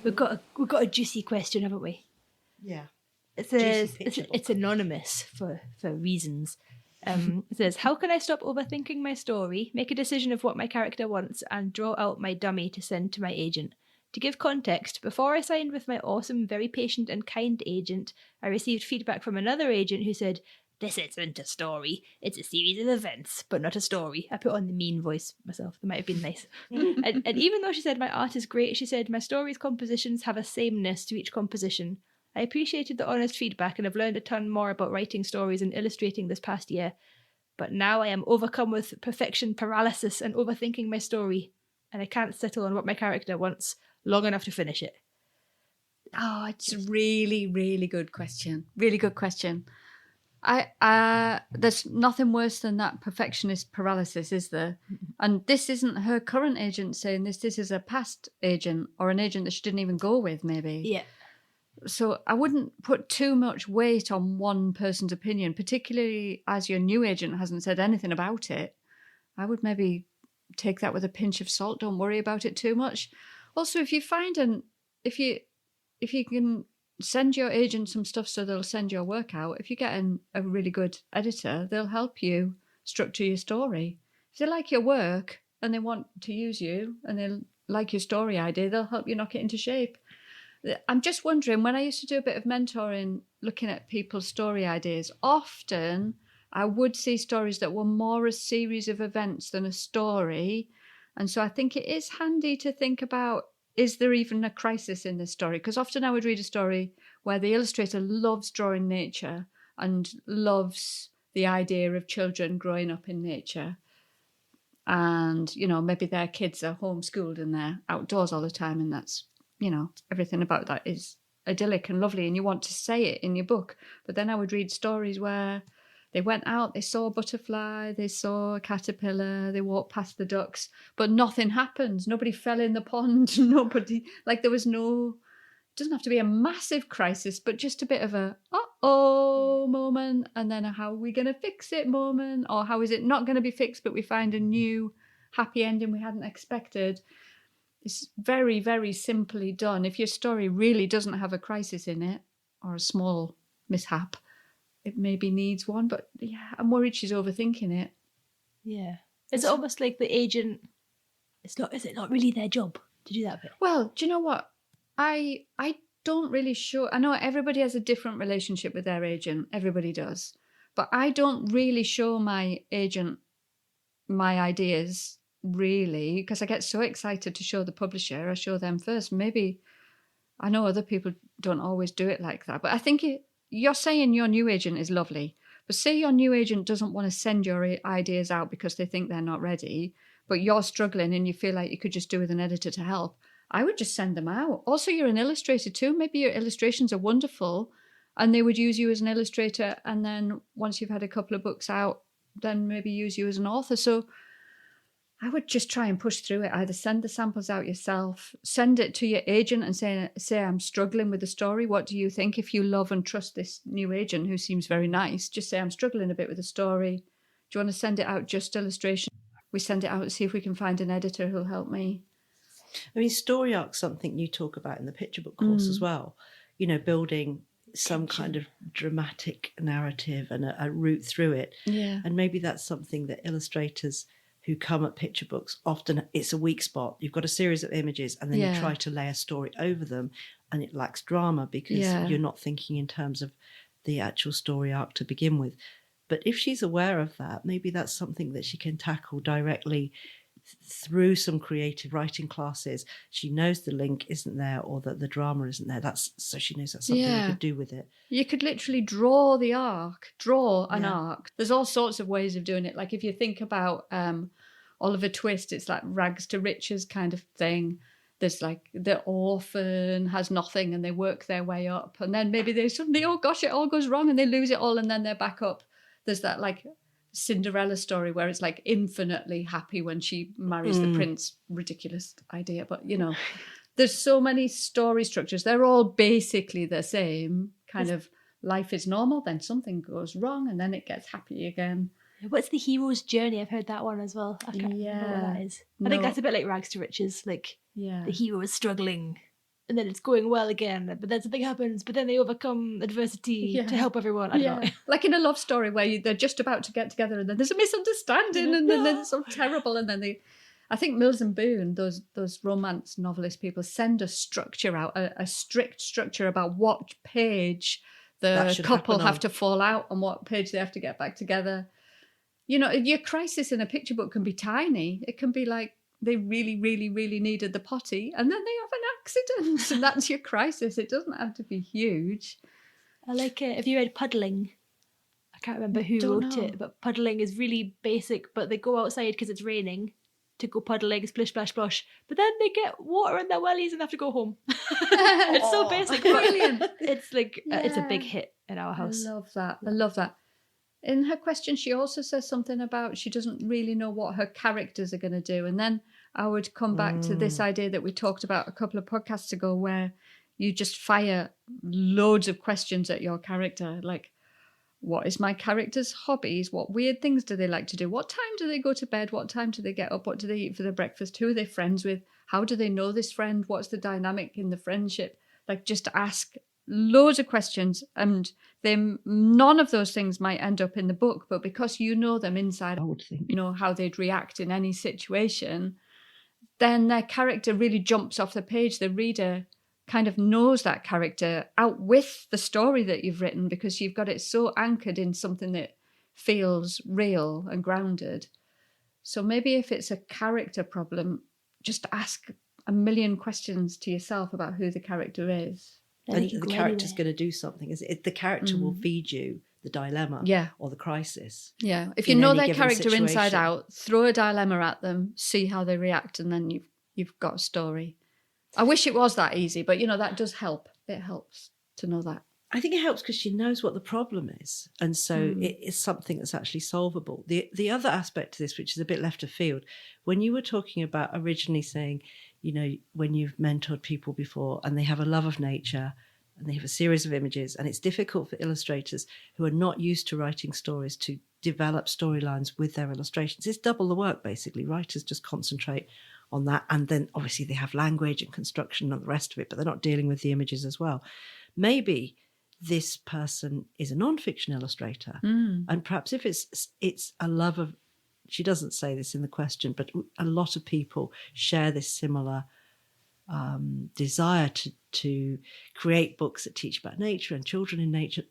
We've got a juicy question, haven't we? Yeah. It Juicy says picture book. it's anonymous for reasons. It says, how can I stop overthinking my story, make a decision of what my character wants, and draw out my dummy to send to my agent? To give context, before I signed with my awesome, very patient and kind agent, I received feedback from another agent who said, this isn't a story, it's a series of events, but not a story. I put on the mean voice myself, that might have been nice. and even though she said my art is great, she said my story's compositions have a sameness to each composition. I appreciated the honest feedback and have learned a ton more about writing stories and illustrating this past year. But now I am overcome with perfection paralysis and overthinking my story, and I can't settle on what my character wants long enough to finish it. Oh, it's a really, really good question. Really good question. There's nothing worse than that perfectionist paralysis, is there? And this isn't her current agent saying this. This is a past agent or an agent that she didn't even go with, maybe. Yeah. So I wouldn't put too much weight on one person's opinion, particularly as your new agent hasn't said anything about it. I would maybe take that with a pinch of salt. Don't worry about it too much. Also, if you find if you can send your agent some stuff so they'll send your work out, if you get a really good editor, they'll help you structure your story. If they like your work and they want to use you and they like your story idea, they'll help you knock it into shape. I'm just wondering, when I used to do a bit of mentoring, looking at people's story ideas, often I would see stories that were more a series of events than a story. And so I think it is handy to think about, is there even a crisis in this story? Because often I would read a story where the illustrator loves drawing nature and loves the idea of children growing up in nature. And, you know, maybe their kids are homeschooled and they're outdoors all the time, and that's, you know, everything about that is idyllic and lovely and you want to say it in your book. But then I would read stories where they went out, they saw a butterfly, they saw a caterpillar, they walked past the ducks, but nothing happens. Nobody fell in the pond. Nobody, like there was no, it doesn't have to be a massive crisis, but just a bit of a uh-oh moment, and then a how are we going to fix it moment, or how is it not going to be fixed, but we find a new happy ending we hadn't expected. It's very, very simply done. If your story really doesn't have a crisis in it or a small mishap, it maybe needs one. But yeah, I'm worried she's overthinking it. Yeah. It's almost like the agent, is it not really their job to do that bit? Well, do you know what? I don't really sure. I know everybody has a different relationship with their agent. Everybody does. But I don't really show my agent my ideas, really, because I get so excited to show the publisher. I show them first. Maybe I know other people don't always do it like that, but I think you're saying your new agent is lovely, but say your new agent doesn't want to send your ideas out because they think they're not ready, but you're struggling and you feel like you could just do with an editor to help. I would just send them out. Also, you're an illustrator too. Maybe your illustrations are wonderful and they would use you as an illustrator, and then once you've had a couple of books out, then maybe use you as an author. So I would just try and push through it. Either send the samples out yourself, send it to your agent and say I'm struggling with the story. What do you think? If you love and trust this new agent who seems very nice, just say I'm struggling a bit with the story. Do you want to send it out just illustration? We send it out and see if we can find an editor who'll help me. I mean, story arc's something you talk about in the picture book course as well. You know, building some kind of dramatic narrative and a route through it. Yeah. And maybe that's something that illustrators who come at picture books, often it's a weak spot. You've got a series of images and then you try to lay a story over them and it lacks drama because you're not thinking in terms of the actual story arc to begin with. But if she's aware of that, maybe that's something that she can tackle directly through some creative writing classes. She knows the link isn't there or that the drama isn't there. So she knows that's something you could do with it. You could literally draw an arc. There's all sorts of ways of doing it. Like if you think about Oliver Twist, it's like rags to riches kind of thing. There's like the orphan has nothing and they work their way up, and then maybe they suddenly, oh gosh, it all goes wrong and they lose it all and then they're back up. There's that like Cinderella story where it's like infinitely happy when she marries the prince. Ridiculous idea, but you know, there's so many story structures. They're all basically the same kind of life is normal, then something goes wrong and then it gets happy again. What's the hero's journey? I've heard that one as well. I can't remember what that is. I think that's a bit like rags to riches. Like the hero is struggling and then it's going well again, but then something happens, but then they overcome adversity to help everyone. I don't know. Like in a love story where they're just about to get together and then there's a misunderstanding and then it's so terrible, and then I think Mills and Boon, those romance novelist people, send a structure out, a strict structure about what page the couple have to fall out and what page they have to get back together. You know, your crisis in a picture book can be tiny. It can be like they really, really, really needed the potty and then they have an accident and that's your crisis. It doesn't have to be huge. I like it. Have you read Puddling? I can't remember who wrote it, but Puddling is really basic, but they go outside because it's raining to go puddling, splish, splash, splosh. But then they get water in their wellies and have to go home. It's so basic. Brilliant. It's like, it's a big hit in our house. I love that. I love that. In her question, she also says something about she doesn't really know what her characters are going to do. And then I would come back to this idea that we talked about a couple of podcasts ago, where you just fire loads of questions at your character. Like, what is my character's hobbies? What weird things do they like to do? What time do they go to bed? What time do they get up? What do they eat for their breakfast? Who are they friends with? How do they know this friend? What's the dynamic in the friendship? Like, just ask loads of questions, and none of those things might end up in the book, but because you know them inside, you know how they'd react in any situation, then their character really jumps off the page. The reader kind of knows that character out with the story that you've written, because you've got it so anchored in something that feels real and grounded. So maybe if it's a character problem, just ask a million questions to yourself about who the character is. And the character's going to do something. The character will feed you the dilemma or the crisis. Yeah. If you know their character inside out, throw a dilemma at them, see how they react, and then you've got a story. I wish it was that easy, but, you know, that does help. It helps to know that. I think it helps because she knows what the problem is. And so it is something that's actually solvable. The other aspect to this, which is a bit left of field, when you were talking about originally saying, you know, when you've mentored people before and they have a love of nature and they have a series of images, and it's difficult for illustrators who are not used to writing stories to develop storylines with their illustrations. It's double the work, basically. Writers just concentrate on that. And then obviously they have language and construction and the rest of it, but they're not dealing with the images as well. Maybe this person is a nonfiction illustrator. And perhaps if it's a love of, she doesn't say this in the question, but a lot of people share this similar desire to create books that teach about nature and children in nature.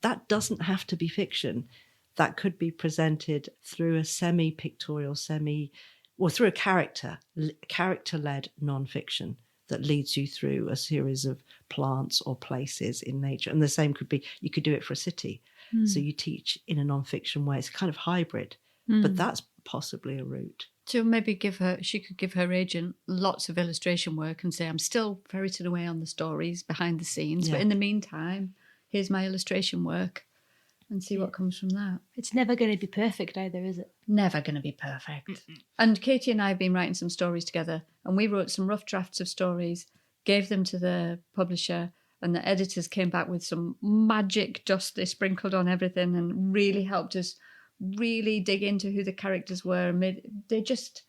That doesn't have to be fiction. That could be presented through a semi-pictorial, through a character-led nonfiction that leads you through a series of plants or places in nature. And the same could be, you could do it for a city. So you teach in a nonfiction way. It's kind of hybrid, but that's possibly a route. So maybe she could give her agent lots of illustration work and say, I'm still ferreting away on the stories behind the scenes, but in the meantime, here's my illustration work, and see what comes from that. It's never going to be perfect either, is it? Never going to be perfect. And Katie and I have been writing some stories together, and we wrote some rough drafts of stories, gave them to the publisher, and the editors came back with some magic dust they sprinkled on everything and really helped us really dig into who the characters were. They just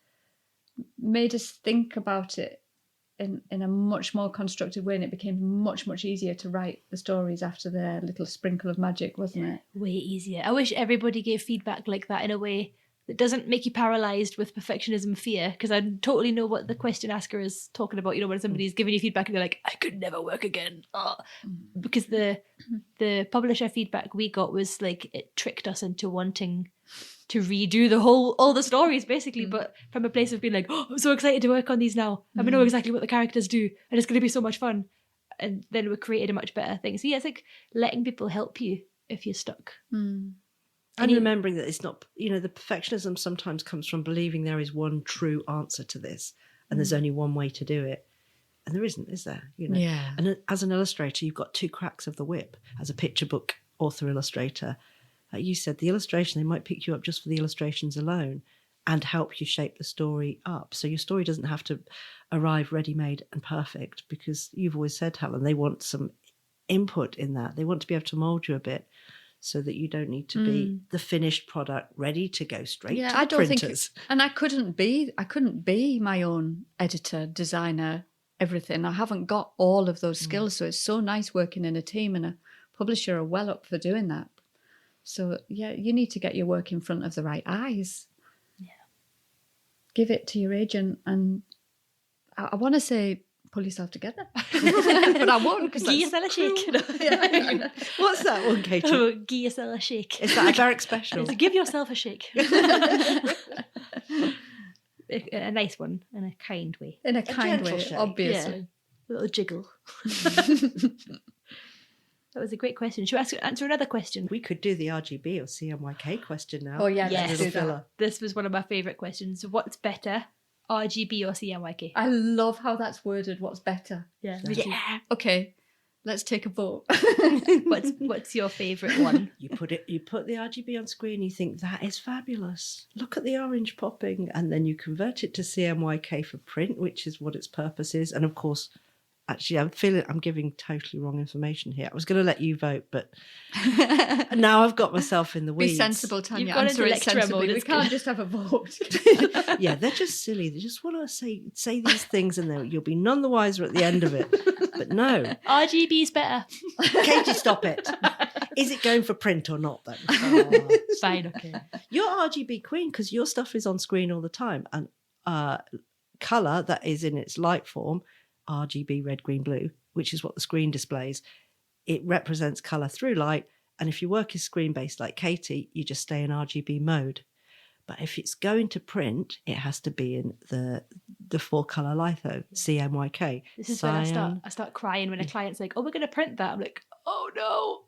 made us think about it in a much more constructive way, and it became much, much easier to write the stories after their little sprinkle of magic, wasn't it? Way easier. I wish everybody gave feedback like that in a way that doesn't make you paralysed with perfectionism fear, because I totally know what the question asker is talking about. You know, when somebody's giving you feedback and they're like, I could never work again. Because the publisher feedback we got was like, it tricked us into wanting to redo all the stories basically, but from a place of being like, oh, I'm so excited to work on these now. I know exactly what the characters do and it's going to be so much fun. And then we created a much better thing. So yeah, it's like letting people help you if you're stuck. And remembering that it's not, you know, the perfectionism sometimes comes from believing there is one true answer to this and there's only one way to do it. And there isn't, is there? You know? Yeah. And as an illustrator, you've got two cracks of the whip. As a picture book author illustrator, you said the illustration, they might pick you up just for the illustrations alone and help you shape the story up. So your story doesn't have to arrive ready-made and perfect, because you've always said, Helen, they want some input in that. They want to be able to mould you a bit, so that you don't need to be the finished product ready to go straight to the printers. And I couldn't be my own editor, designer, everything. I haven't got all of those skills. So it's so nice working in a team, and a publisher are well up for doing that. So yeah, you need to get your work in front of the right eyes. Yeah. Give it to your agent, and I want to say pull yourself together, but I won't. Give yourself a shake. What's that one, Katie? Oh, give yourself a shake. Is that a Barrack special? It's give yourself a shake. A nice one, in a kind way. In a kind way, shake. obviously. Yeah. A little jiggle. That was a great question. Should we answer another question? We could do the RGB or CMYK question now. Oh yeah, Yes. let's do that. This was one of my favourite questions. What's better, RGB or CMYK? I love how that's worded. What's better? Yeah. Yeah. Okay, let's take a vote. What's your favourite one? You put the RGB on screen, you think that is fabulous. Look at the orange popping, and then you convert it to CMYK for print, which is what its purpose is. And of course, actually, I'm feeling I'm giving totally wrong information here. I was going to let you vote, but now I've got myself in the weeds. Be sensible, Tanya. You've got Answer into it lecturer sensibly. mode, We it's can't good. just have a vote. Yeah, they're just silly. They just want to say these things, and then you'll be none the wiser at the end of it. But no, RGB's better. Katie, stop it. Is it going for print or not then? Oh. Fine, okay. You're RGB queen because your stuff is on screen all the time, and colour that is in its light form, RGB, red, green, blue, which is what the screen displays. It represents colour through light, and if your work is screen-based like Katie, you just stay in RGB mode. But if it's going to print, it has to be in the four-colour litho, CMYK. This is when I start crying when a client's like, oh, we're going to print that. I'm like, oh no,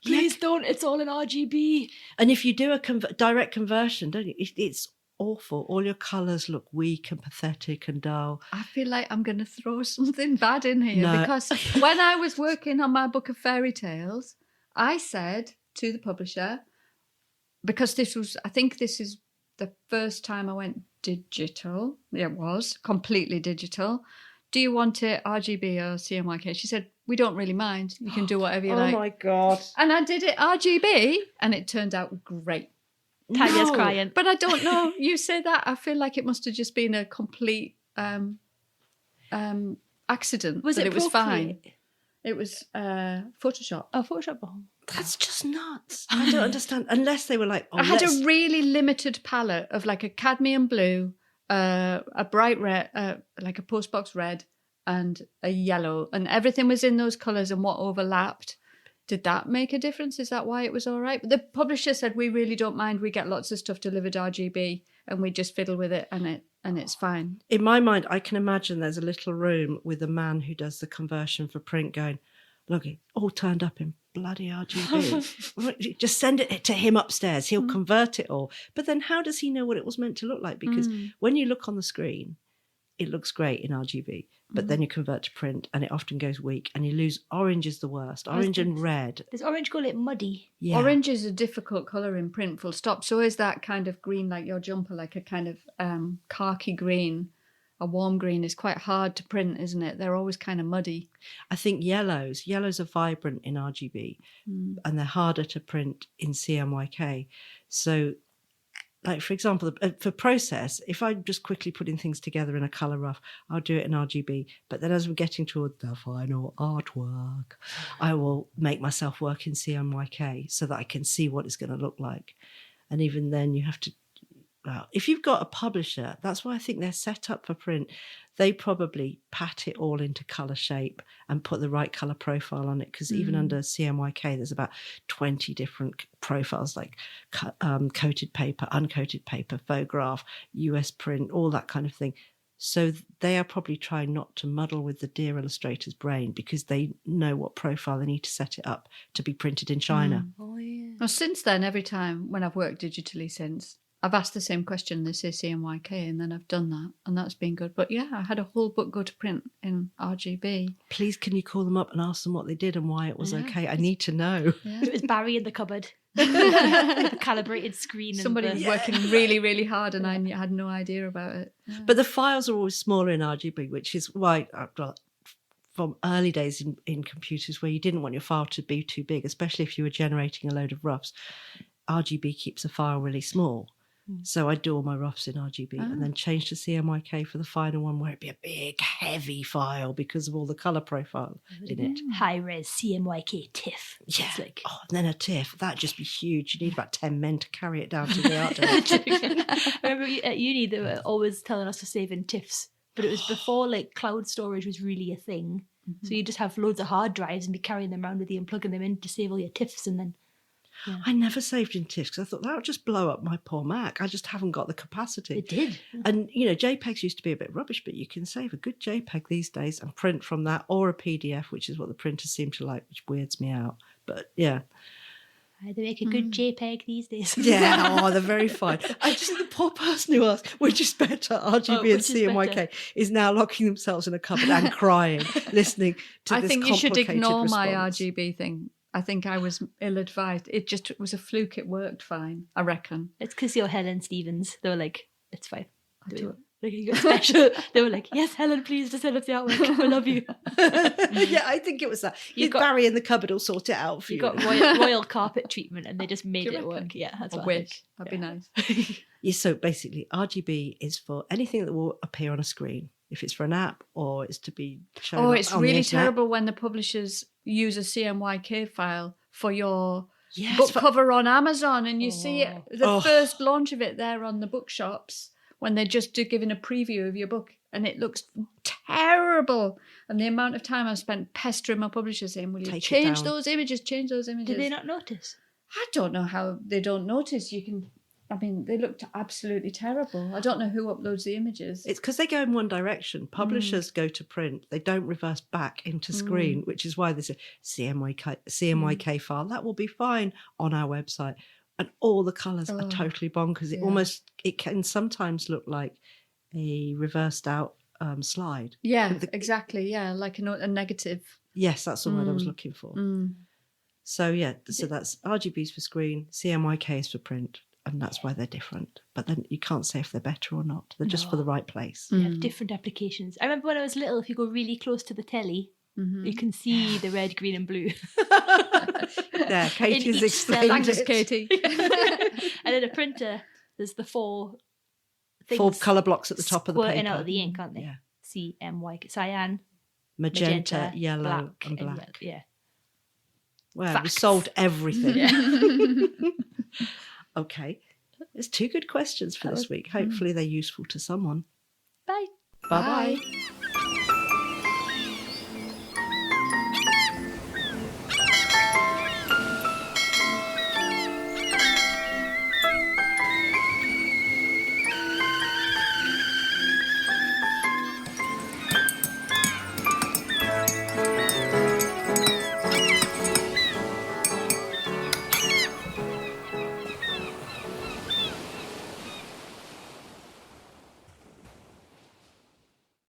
please don't. It's all in RGB. And if you do a direct conversion, don't you? It's awful. All your colours look weak and pathetic and dull. I feel like I'm going to throw something bad in here No. because when I was working on my book of fairy tales, I said to the publisher, because I think this is the first time I went digital. It was completely digital. Do you want it RGB or CMYK? She said, we don't really mind. You can do whatever you like. Oh my God. And I did it RGB and it turned out great. Tanya's crying. But I don't know. You say that, I feel like it must have just been a complete accident. Was that it was fine. Procreate? It was Photoshop. Oh, Photoshop. That's just nuts. I don't understand. Unless they were like, oh, I had a really limited palette of like a cadmium blue, a bright red, like a postbox red, and a yellow, and everything was in those colours and what overlapped. Did that make a difference? Is that why it was all right? The publisher said, we really don't mind. We get lots of stuff delivered RGB and we just fiddle with it and it's fine. In my mind, I can imagine there's a little room with a man who does the conversion for print going, look, it all turned up in bloody RGB. Just send it to him upstairs. He'll convert it all. But then how does he know what it was meant to look like? Because when you look on the screen, it looks great in RGB, but then you convert to print and it often goes weak and you lose. Orange is the worst. Orange and red. Does orange call it muddy? Yeah. Orange is a difficult colour in print, full stop. So is that kind of green, like your jumper, like a kind of khaki green. A warm green is quite hard to print, isn't it? They're always kind of muddy. I think yellows are vibrant in RGB and they're harder to print in CMYK. So, like, for example, for process, if I'm just quickly putting things together in a colour rough, I'll do it in RGB. But then as we're getting toward the final artwork, I will make myself work in CMYK so that I can see what it's going to look like. And even then you have to, well, if you've got a publisher, that's why I think they're set up for print. They probably pat it all into colour shape and put the right colour profile on it. Because even under CMYK, there's about 20 different profiles like coated paper, uncoated paper, photograph, US print, all that kind of thing. So they are probably trying not to muddle with the dear illustrator's brain because they know what profile they need to set it up to be printed in China. Oh, yeah. Well, since then, every time when I've worked digitally since, I've asked the same question, they say CMYK, and then I've done that, and that's been good. But yeah, I had a whole book go to print in RGB. Please, can you call them up and ask them what they did and why it was Yeah. okay? I need to know. Yeah. It was Barry in the cupboard. The calibrated screen. Somebody was working really, really hard, and I had no idea about it. Yeah. But the files are always smaller in RGB, which is why from early days in computers where you didn't want your file to be too big, especially if you were generating a load of roughs, RGB keeps a file really small. So I do all my roughs in RGB and then change to CMYK for the final one, where it'd be a big, heavy file because of all the colour profile in it. High-res CMYK TIFF. Yeah. It's like... Oh, and then a TIFF. That'd just be huge. You need about 10 men to carry it down to the art director. I remember at uni they were always telling us to save in TIFFs, but it was before like cloud storage was really a thing. So you just have loads of hard drives and be carrying them around with you and plugging them in to save all your TIFFs, and then... Yeah. I never saved in TIFFs because I thought that would just blow up my poor Mac. I just haven't got the capacity. It did. And, you know, JPEGs used to be a bit rubbish, but you can save a good JPEG these days and print from that, or a PDF, which is what the printers seem to like, which weirds me out. But, yeah. They make a good JPEG these days. Yeah, they're very fine. I just think the poor person who asked, which is better, RGB and CMYK, is now locking themselves in a cupboard and crying, listening to this complicated response. I think you should ignore my RGB thing. I think I was ill-advised. It was a fluke. It worked fine, I reckon. It's because you're Helen Stevens. They were like, it's fine. I'll do it. Like, you got special. They were like, yes, Helen, please just send us the artwork. We love you. Yeah, I think it was that. Barry in the cupboard will sort it out for you. You got royal carpet treatment and they just made it work. Yeah, that's what I wish. That'd be nice. Yeah, so basically, RGB is for anything that will appear on a screen. If it's for an app or it's to be shown on it's really terrible when the publishers use a CMYK file for your book cover on Amazon, and you see it, the first launch of it there on the bookshops when they're just giving a preview of your book, and it looks terrible. And the amount of time I've spent pestering my publishers saying, will you change those images, change those images. Did they not notice? I don't know how they don't notice. They looked absolutely terrible. I don't know who uploads the images. It's because they go in one direction. Publishers go to print. They don't reverse back into screen, which is why there's a CMYK file. That will be fine on our website. And all the colours are totally bonkers. It can sometimes look like a reversed out slide. Yeah, exactly. Yeah, like a negative. Yes, that's the word I was looking for. So, so that's RGB's for screen, CMYK is for print. And that's why they're different. But then you can't say if they're better or not. They're just for the right place. They have different applications. I remember when I was little, if you go really close to the telly, you can see the red, green and blue. There, Katie's explained Thanks, Katie. And in a printer, there's the four things. 4 colour blocks at the top of the paper. Squirting out of the ink, aren't they? Yeah. CMYK, cyan, magenta, yellow and black. Yeah. Well, Facts. we solved everything. Okay. There's 2 good questions for this week. Hopefully they're useful to someone. Bye. Bye-bye.